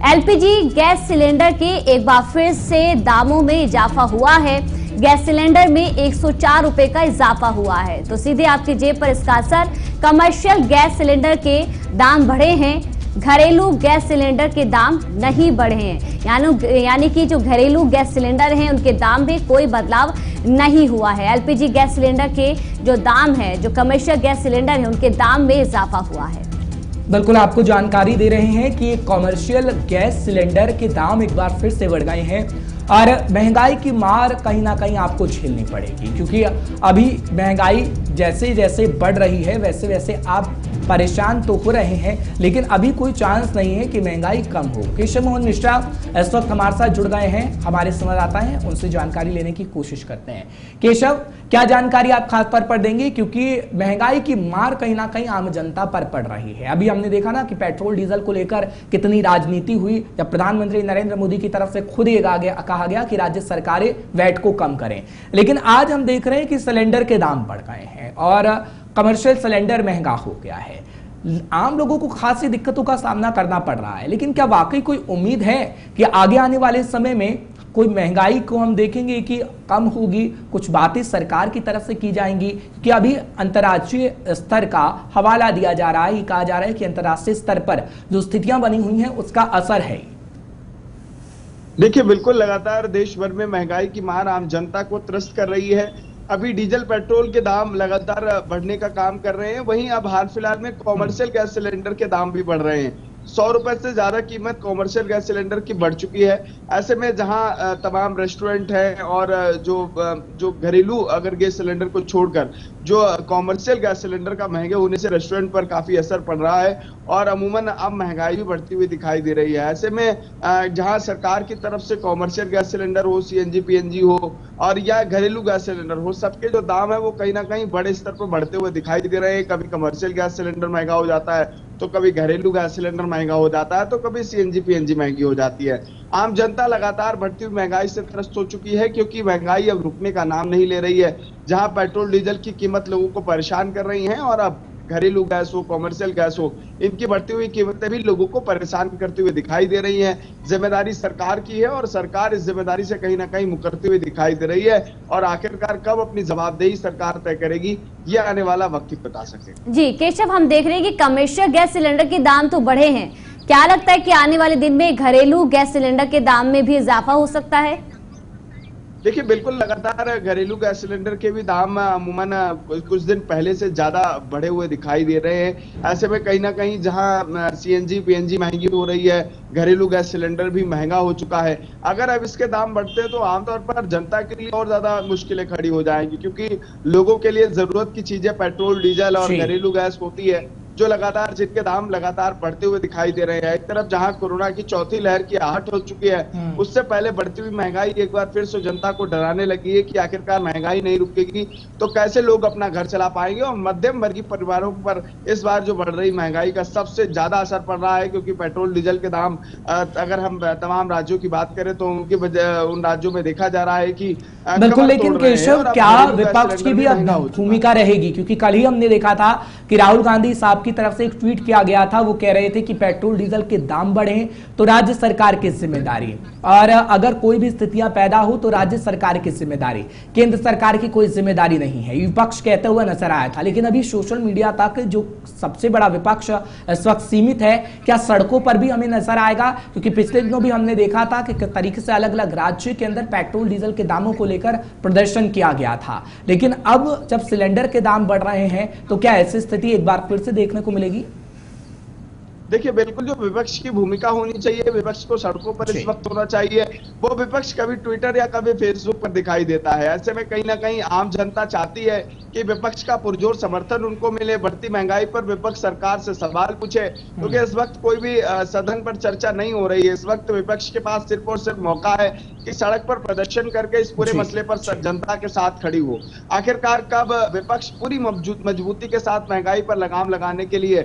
LPG gas cylinder के एक बार फिर से दामों में इजाफा हुआ है। गैस सिलेंडर में 104 रुपए का इजाफा हुआ है, तो सीधे आपकी जेब पर इसका असर। कमर्शियल गैस सिलेंडर के दाम बढ़े हैं, घरेलू गैस सिलेंडर के दाम नहीं बढ़े हैं। यानी कि जो घरेलू गैस सिलेंडर हैं उनके दाम में कोई बदलाव नहीं हुआ है। एलपीजी गैस सिलेंडर के जो दाम है, जो कमर्शियल गैस सिलेंडर है, उनके दाम में इजाफा हुआ है। बिल्कुल आपको जानकारी दे रहे हैं कि कमर्शियल गैस सिलेंडर के दाम एक बार फिर से बढ़ गए हैं और महंगाई की मार कहीं ना कहीं आपको झेलनी पड़ेगी, क्योंकि अभी महंगाई जैसे जैसे बढ़ रही है वैसे वैसे आप परेशान तो हो रहे हैं, लेकिन अभी कोई चांस नहीं है कि महंगाई कम हो। केशव मोहन मिश्रा इस वक्त हमारे साथ जुड़ गए हैं, हमारे संवाददाता हैं, उनसे जानकारी लेने की कोशिश करते हैं। केशव, क्या जानकारी आप खास तौर पर देंगे, क्योंकि महंगाई की मार कहीं ना कहीं आम जनता पर पड़ रही है। अभी हमने देखा ना कि पेट्रोल डीजल को लेकर कितनी राजनीति हुई, जब प्रधानमंत्री नरेंद्र मोदी की तरफ से खुद ये कहा गया कि राज्य सरकारें वैट को कम करें, लेकिन आज हम देख रहे हैं कि सिलेंडर के दाम बढ़ गए हैं और कमर्शियल सिलेंडर महंगा हो गया है। आम लोगों को खासी दिक्कतों का सामना करना पड़ रहा है, लेकिन क्या वाकई कोई उम्मीद है कि आगे आने वाले समय में कोई महंगाई को हम देखेंगे कि कम होगी? कुछ बातें सरकार की तरफ से की जाएंगी कि अभी अंतर्राष्ट्रीय स्तर का हवाला दिया जा रहा है, कहा जा रहा है कि अंतर्राष्ट्रीय स्तर पर जो स्थितियां बनी हुई हैं उसका असर है। देखिए, बिल्कुल लगातार देश भर में महंगाई की मार आम जनता को त्रस्त कर रही है। अभी डीजल पेट्रोल के दाम लगातार बढ़ने का काम कर रहे हैं, वहीं अब हाल फिलहाल में कॉमर्शियल गैस सिलेंडर के दाम भी बढ़ रहे हैं। 100 रुपए से ज्यादा कीमत कॉमर्शियल गैस सिलेंडर की बढ़ चुकी है। ऐसे में जहां तमाम रेस्टोरेंट हैं और जो घरेलू अगर गैस सिलेंडर को छोड़कर जो कॉमर्शियल गैस सिलेंडर का महंगे होने से रेस्टोरेंट पर काफी असर पड़ रहा है और अमूमन अब महंगाई भी बढ़ती हुई दिखाई दे रही है। ऐसे में जहां सरकार की तरफ से कॉमर्शियल गैस सिलेंडर हो, सीएनजी पीएनजी हो और या घरेलू गैस सिलेंडर हो, सबके जो दाम है वो कहीं ना कहीं बड़े स्तर पर बढ़ते हुए दिखाई दे रहे हैं। कभी कमर्शियल गैस सिलेंडर महंगा हो जाता है, तो कभी घरेलू गैस सिलेंडर महंगा हो जाता है, तो कभी सीएनजी पीएनजी महंगी हो जाती है। आम जनता लगातार बढ़ती हुई महंगाई से त्रस्त हो चुकी है, क्योंकि महंगाई अब रुकने का नाम नहीं ले रही है। जहां पेट्रोल डीजल की कीमत लोगों को परेशान कर रही है और अब घरेलू गैस हो, कॉमर्शियल गैस हो, इनकी बढ़ती हुई कीमतें भी लोगों को परेशान करते हुए दिखाई दे रही हैं। जिम्मेदारी सरकार की है और सरकार इस जिम्मेदारी से कहीं ना कहीं मुकरती हुई दिखाई दे रही है और आखिरकार कब अपनी जवाबदेही सरकार तय करेगी, ये आने वाला वक्त ही बता सके। जी केशव, हम देख रहे हैं कि कमर्शियल गैस सिलेंडर के दाम तो बढ़े हैं, क्या लगता है कि आने वाले दिन में घरेलू गैस सिलेंडर के दाम में भी इजाफा हो सकता है? देखिए, बिल्कुल लगातार घरेलू गैस सिलेंडर के भी दाम अमूमन कुछ दिन पहले से ज्यादा बढ़े हुए दिखाई दे रहे हैं। ऐसे में कहीं ना कहीं जहां सीएनजी पीएनजी महंगी हो रही है, घरेलू गैस सिलेंडर भी महंगा हो चुका है। अगर अब इसके दाम बढ़ते हैं तो आमतौर पर जनता के लिए और ज्यादा मुश्किलें खड़ी हो जाएंगी, क्योंकि लोगों के लिए जरूरत की चीजें पेट्रोल डीजल और घरेलू गैस होती है, जो लगातार जिनके दाम लगातार बढ़ते हुए दिखाई दे रहे हैं। एक तरफ जहां कोरोना की चौथी लहर की आहट हो चुकी है, उससे पहले बढ़ती हुई महंगाई एक बार फिर से जनता को डराने लगी है कि आखिरकार महंगाई नहीं रुकेगी तो कैसे लोग अपना घर चला पाएंगे। और मध्यम वर्गीय परिवारों पर इस बार जो बढ़ रही महंगाई का सबसे ज्यादा असर पड़ रहा है, क्योंकि पेट्रोल डीजल के दाम अगर हम तमाम राज्यों की बात करें तो उन राज्यों में देखा जा रहा है कि बिल्कुल। लेकिन केशव, क्या विपक्ष की भी भूमिका रहेगी? क्योंकि कल ही हमने देखा था कि राहुल गांधी साहब की तरफ से एक ट्वीट किया गया था, वो कह रहे थे कि पेट्रोल डीजल के दाम बढ़े तो राज्य सरकार की जिम्मेदारी, और अगर कोई भी स्थितियां पैदा हो तो राज्य सरकार की जिम्मेदारी, केंद्र सरकार की कोई जिम्मेदारी नहीं है, विपक्ष कहते हुए नजर आया था। लेकिन अभी सोशल मीडिया तक जो सबसे बड़ा विपक्ष इस वक्त सीमित है, क्या सड़कों पर भी हमें नजर आएगा? क्योंकि पिछले दिनों भी हमने देखा था कि किस तरीके से अलग अलग राज्य के अंदर पेट्रोल डीजल के दामों को लेकर प्रदर्शन किया गया था, लेकिन अब जब सिलेंडर के दाम बढ़ रहे हैं तो क्या ऐसी स्थिति एक बार फिर से देखने को मिलेगी? देखिए, बिल्कुल जो विपक्ष की भूमिका होनी चाहिए, विपक्ष को सड़कों पर इस वक्त होना चाहिए। वो विपक्ष कभी ट्विटर या कभी फेसबुक पर दिखाई देता है। ऐसे में कहीं ना कहीं आम जनता चाहती है कि विपक्ष का पुरजोर समर्थन उनको मिले, बढ़ती महंगाई पर विपक्ष सरकार से सवाल पूछे, क्योंकि इस वक्त कोई भी सदन पर चर्चा नहीं हो रही है। इस वक्त विपक्ष के पास सिर्फ और सिर्फ मौका है कि सड़क पर प्रदर्शन करके इस पूरे मसले पर जनता के साथ खड़ी हो। आखिरकार कब विपक्ष पूरी मजबूती के साथ महंगाई पर लगाम लगाने के लिए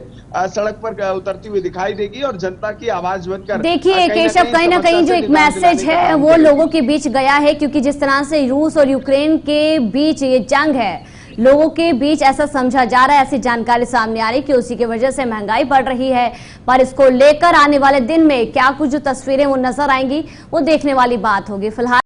सड़क पर उतरती हुई दिखाई देगी और जनता की आवाज बनकर। देखिए केशव, कहीं ना कहीं जो एक मैसेज है वो लोगों के बीच गया है, क्योंकि जिस तरह से रूस और यूक्रेन के बीच ये जंग है, लोगों के बीच ऐसा समझा जा रहा है, ऐसी जानकारी सामने आ रही कि उसी की वजह से महंगाई बढ़ रही है। पर इसको लेकर आने वाले दिन में क्या कुछ जो तस्वीरें वो नजर आएंगी वो देखने वाली बात होगी। फिलहाल